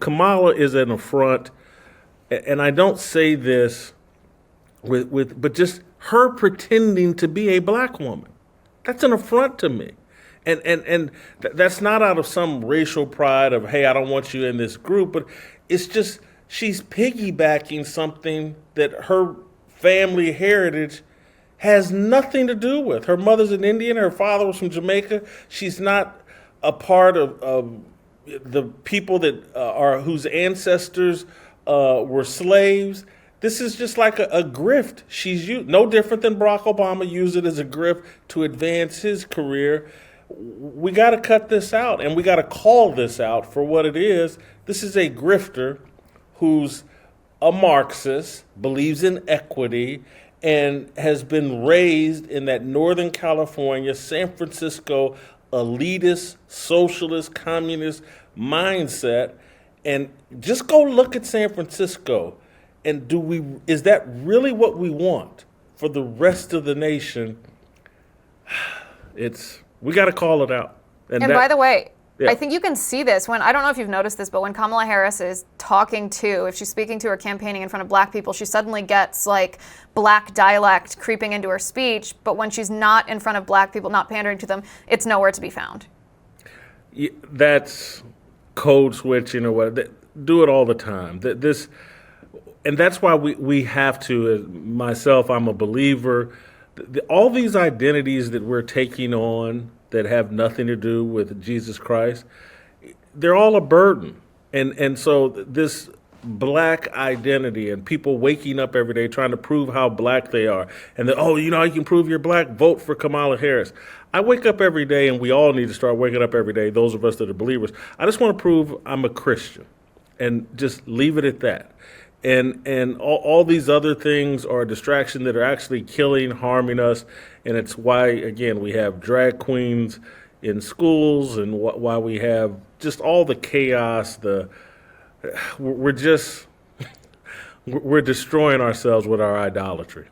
Kamala is an affront, and I don't say this but just her pretending to be a black woman. That's an affront to me. And that's not out of some racial pride of, hey, I don't want you in this group, but it's just she's piggybacking something that her family heritage has nothing to do with. Her mother's an Indian, her father was from Jamaica. She's not a part of the people that are whose ancestors were slaves. This is just like a grift. She's no different than Barack Obama used it as a grift to advance his career. We got to cut this out, and we got to call this out for what it is. This is a grifter who's a Marxist, believes in equity, and has been raised in that Northern California, San Francisco, elitist, socialist, communist mindset. And just go look at San Francisco, and is that really what we want for the rest of the nation? We got to call it out. And by the way, yeah. I think you can see this I don't know if you've noticed this, but when Kamala Harris is if she's speaking to or campaigning in front of black people, she suddenly gets like black dialect creeping into her speech. But when she's not in front of black people, not pandering to them, it's nowhere to be found. Yeah, that's code switching or what. Do it all the time. And that's why we have to, myself, I'm a believer, all these identities that we're taking on that have nothing to do with Jesus Christ, they're all a burden. And so this black identity and people waking up every day trying to prove how black they are, and that, you know how you can prove you're black? Vote for Kamala Harris. I wake up every day, and we all need to start waking up every day, those of us that are believers. I just want to prove I'm a Christian, and just leave it at that. And all these other things are a distraction that are actually killing, harming us. And it's why, again, we have drag queens in schools, and why we have just all the chaos. We're destroying ourselves with our idolatry.